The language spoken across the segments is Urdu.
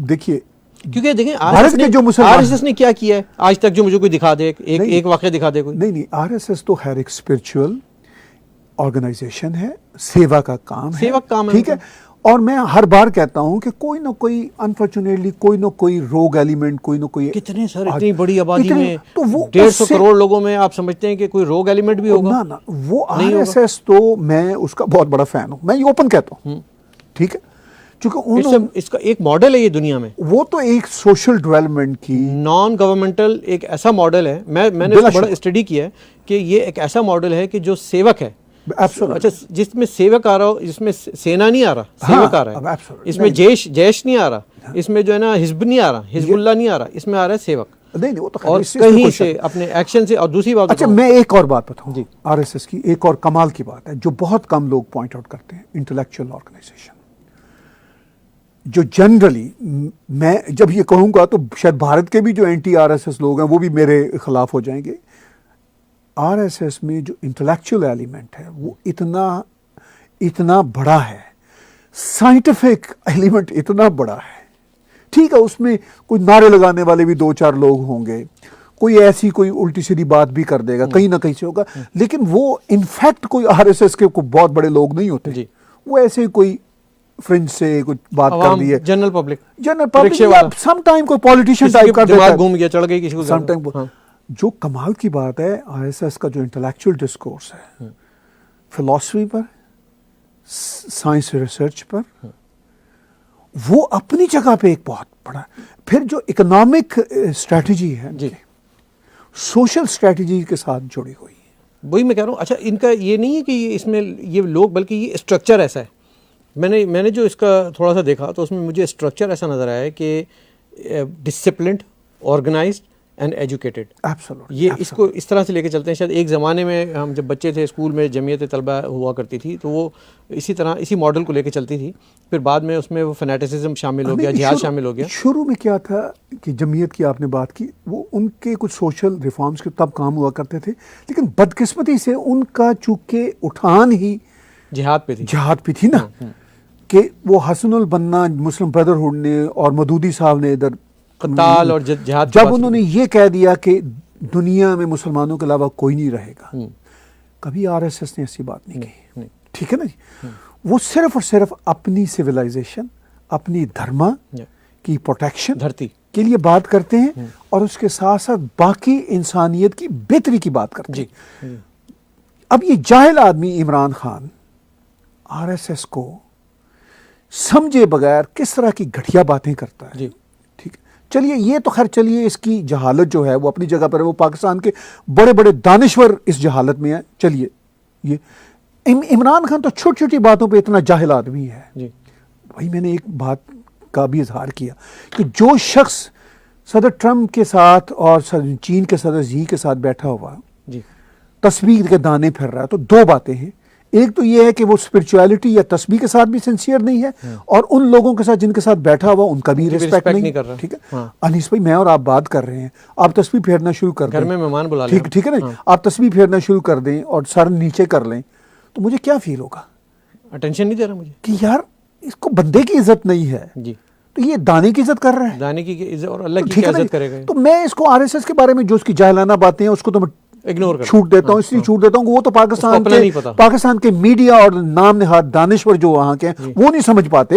دیکھیے کیونکہ دیکھیں بھارت کے جو مسلمان آر ایس ایس نے کیا کیا ہے آج تک، جو مجھے کوئی دکھا دے، ایک واقعہ دکھا دے کوئی. نہیں آر ایس ایس تو خیر ایک اسپرچل آرگنائزیشن ہے، سیوا کا کام ہے، سیوا کا کام ہے، ٹھیک ہے. اور میں ہر بار کہتا ہوں کہ کوئی نہ کوئی انفارچونیٹلی کوئی نہ کوئی روگ ایلیمنٹ، کوئی نہ کوئی کتنے سر اتنی بڑی آبادی میں تو وہ 150 کروڑ لوگوں میں آپ سمجھتے ہیں کہ کوئی روگ ایلیمنٹ بھی ہوگا؟ نہ وہ آر ایس ایس تو میں اس کا بہت بڑا فین ہوں، میں یہ اوپن کہتا ہوں، ٹھیک ہے. چونکہ اس کا ایک ماڈل ہے یہ دنیا میں، وہ تو ایک سوشل ڈیولپمنٹ کی نان گورنمنٹل ایک ایسا ماڈل ہے. میں نے اس کو بڑا اسٹڈی کیا ہے کہ یہ ایک ایسا ماڈل ہے کہ جو سیوک ہے. اچھا، جس میں سیوک آ رہا ہو، جس میں سینا نہیں آ رہا، سیوک آ رہا ہے. اس میں جیش نہیں آ رہا، اس میں جو ہے نا حزب نہیں آ رہا، حزب اللہ نہیں آ رہا، اس میں آ رہا ہے سیوک. نہیں وہ تو اور کہیں سے اپنے ایکشن سے. اور دوسری بات، اچھا میں ایک اور بات بتاؤں جی، آر ایس ایس کی ایک اور کمال کی بات ہے جو بہت کم لوگ پوائنٹ آؤٹ کرتے ہیں، انٹلیکچوئل آرگنائزیشن. جو جنرلی میں جب یہ کہوں گا تو شاید بھارت کے بھی جو اینٹی آر ایس ایس لوگ ہیں وہ بھی میرے خلاف ہو جائیں گے. آر ایس ایس میں جو انٹلیکچوئل ایلیمنٹ ہے وہ اتنا بڑا ہے، سائنٹیفک ایلیمنٹ اتنا بڑا ہے. ٹھیک ہے، اس میں کوئی نعرے لگانے والے بھی 2-4 لوگ ہوں گے، کوئی ایسی کوئی الٹی سیدھی بات بھی کر دے گا، کہیں نہ کہیں سے ہوگا، لیکن وہ انفیکٹ کوئی آر ایس ایس کے کوئی بہت بڑے لوگ نہیں ہوتے. وہ ایسے کوئی فرنج سے کچھ بات کر دی ہے، جنرل پبلک سم ٹائم کوئی پولیٹیشین ٹائپ کر دیتا ہے، گھوم گیا چڑھ گئی کسی کو. سم ٹائم جو کمال کی بات ہے آر ایس ایس کا جو انٹلیکچوئل ڈسکورس ہے، فلاسفی پر، سائنس ریسرچ پر، وہ اپنی جگہ پہ ایک بہت بڑا. پھر جو اکنامک اسٹریٹجی ہے سوشل اسٹریٹجی کے ساتھ جڑی ہوئی ہے. وہی میں کہہ رہا ہوں. اچھا، ان کا یہ نہیں ہے کہ اس میں یہ لوگ، بلکہ یہ اسٹرکچر ایسا ہے. میں نے جو اس کا تھوڑا سا دیکھا تو اس میں مجھے اسٹرکچر ایسا نظر آیا ہے کہ ڈسپلنڈ، آرگنائزڈ اینڈ ایجوکیٹڈ. یہ اس کو اس طرح سے لے کے چلتے ہیں. شاید ایک زمانے میں ہم جب بچے تھے اسکول میں جمعیت طلبہ ہوا کرتی تھی تو وہ اسی ماڈل کو لے کے چلتی تھی. پھر بعد میں اس میں وہ فنیٹسزم شامل ہو گیا، جہاد شامل ہو گیا. شروع میں کیا تھا کہ جمعیت کی آپ نے بات کی، وہ ان کے کچھ سوشل ریفارمز کے تب کام ہوا کرتے تھے، لیکن بدقسمتی سے ان کا چونکہ اٹھان ہی جہاد پہ تھی نا، کہ وہ حسن البنا مسلم بردرہڈ نے اور مودودی صاحب نے ادھر قتال اور جہاد، جب انہوں نے یہ کہہ دیا کہ دنیا میں مسلمانوں کے علاوہ کوئی نہیں رہے گا، کبھی آر ایس ایس نے ایسی بات نہیں کہی. ٹھیک ہے نا جی. وہ صرف اور صرف اپنی سویلائزیشن، اپنی دھرما کی پروٹیکشن دھرتی کے لیے بات کرتے ہیں، اور اس کے ساتھ ساتھ باقی انسانیت کی بہتری کی بات کرتے ہیں. اب یہ جاہل آدمی Imran Khan R S S کو سمجھے بغیر کس طرح کی گھٹیا باتیں کرتا ہے. ٹھیک ہے، چلیے یہ تو خیر، چلیے اس کی جہالت جو ہے وہ اپنی جگہ پر ہے، وہ پاکستان کے بڑے بڑے دانشور اس جہالت میں ہیں. چلیے، یہ عمران خان تو چھوٹی چھوٹی باتوں پہ اتنا جاہل آدمی ہے. وہی میں نے ایک بات کا بھی اظہار کیا کہ جو شخص صدر ٹرمپ کے ساتھ اور چین کے صدر زی کے ساتھ بیٹھا ہوا تسبیح کے دانے پھر رہا ہے، تو دو باتیں ہیں. ایک تو یہ ہے کہ وہ اسپرچویلٹی یا تسبیح کے ساتھ بھی سنسیئر نہیں ہے، اور ان لوگوں کے ساتھ جن کے ساتھ بیٹھا ہوا ان کا بھی ریسپیکٹ نہیں کر رہا. ٹھیک ہے انیس بھائی، میں اور آپ بات کر رہے ہیں، آپ تسبیح پھیرنا شروع کر دیں، گھر میں مہمان بلا لیں، ٹھیک ہے نا، آپ تسبیح پھیرنا شروع کر دیں اور سر نیچے کر لیں، تو مجھے کیا فیل ہوگا؟ اٹینشن نہیں دے رہا مجھے کہ یار اس کو بندے کی عزت نہیں ہے، تو یہ دانے کی عزت کر رہا ہے، دانے کی عزت، اور اللہ کی عزت کرے گا. تو میں اس کو آر ایس ایس کے بارے میں جو اس کی جاہلانہ باتیں ہیں اس کو تو میں اگنور چھوٹ دیتا ہوں. اس لیے چھوٹ دیتا ہوں کہ وہ تو پاکستان کے میڈیا اور نام نہاد دانشور جو وہاں کے ہیں وہ نہیں سمجھ پاتے،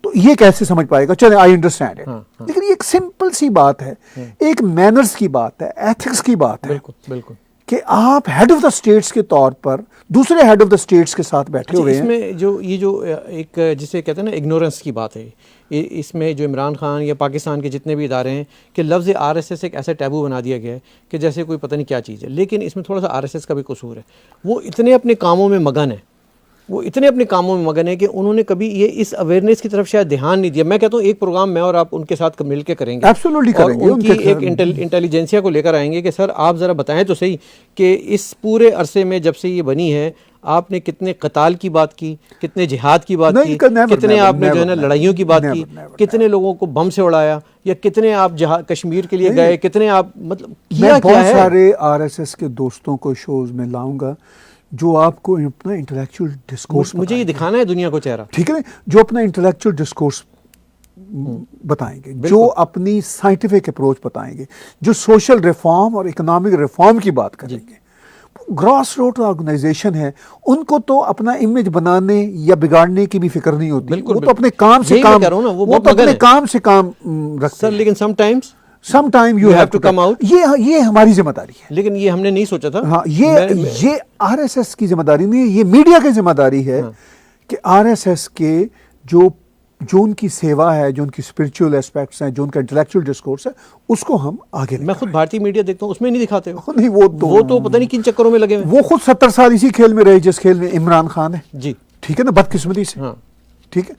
تو یہ کیسے سمجھ پائے گا؟ چلیں، آئی انڈرسٹینڈ اٹ. لیکن یہ ایک سمپل سی بات ہے، ایک مینرز کی بات ہے، ایتھکس کی بات ہے، بالکل کہ آپ ہیڈ آف دا اسٹیٹس کے طور پر دوسرے ہیڈ آف دا اسٹیٹس کے ساتھ بیٹھے ہوئے ہیں. اس میں جو ایک جسے کہتے ہیں نا اگنورنس کی بات ہے، اس میں جو عمران خان یا پاکستان کے جتنے بھی ادارے ہیں کہ لفظ آر ایس ایس ایک ایسا ٹیبو بنا دیا گیا ہے کہ جیسے کوئی پتہ نہیں کیا چیز ہے. لیکن اس میں تھوڑا سا آر ایس ایس کا بھی قصور ہے. وہ اتنے اپنے کاموں میں مگن ہے کہ انہوں نے کبھی یہ اس اویئرنیس کی طرف شاید دھیان نہیں دیا. میں کہتا ہوں ایک پروگرام میں اور آپ ان کے ساتھ مل کے کریں گے، اور ان کی ایک انٹیلیجنسیا کو لے کر آئیں گے کہ سر آپ ذرا بتائیں تو صحیح کہ اس پورے عرصے میں جب سے یہ بنی ہے آپ نے کتنے قتال کی بات کی، کتنے جہاد کی بات کی، کتنے آپ نے جو ہے نا لڑائیوں کی بات کی، کتنے لوگوں کو بم سے اڑایا، یا کتنے آپ کشمیر کے لیے گئے، کتنے آپ مطلب میں بہت سارے آر ایس ایس کے دوستوں کو شوز میں لاؤں گا جو آپ کو اپنا انٹلیکچوئل ڈسکورس، مجھے یہ دکھانا ہے دنیا کو چہرہ، ٹھیک ہے نا، جو اپنا انٹلیکچوئل ڈسکورس بتائیں گے, جو اپنی سائنٹیفک اپروچ بتائیں گے, جو سوشل ریفارم اور اکنامک ریفارم کی بات کریں گے. گراس روٹ آرگنائزیشن ہے, ان کو تو اپنا امیج بنانے یا بگاڑنے کی بھی فکر نہیں ہوتی, وہ تو اپنے کام سے کام, وہ تو اپنے کام سے کام رکھتے سر. ہیں. لیکن some time you have to come out. یہ ہماری ذمہ داری ہے. لیکن یہ ہم نے نہیں سوچا تھا. ہاں, یہ آر ایس ایس کی ذمہ داری نہیں ہے, یہ میڈیا کی ذمہ داری ہے کہ آر ایس ایس کے جو ان کی سیوا ہے, جو ان کی اسپرچول اسپیکٹس ہیں, جو ان کا انٹلیکچوئل ڈسکورس ہے, اس کو ہم آگے میں خود بھارتی میڈیا دیکھتا ہوں, اس میں نہیں دکھاتے ہو. نہیں, وہ تو پتہ نہیں کن چکروں میں لگے ہوئے. وہ خود 70 سال اسی کھیل میں رہے جس کھیل میں عمران خان ہے. جی ٹھیک ہے نا, بدقسمتی سے. ہاں ٹھیک ہے.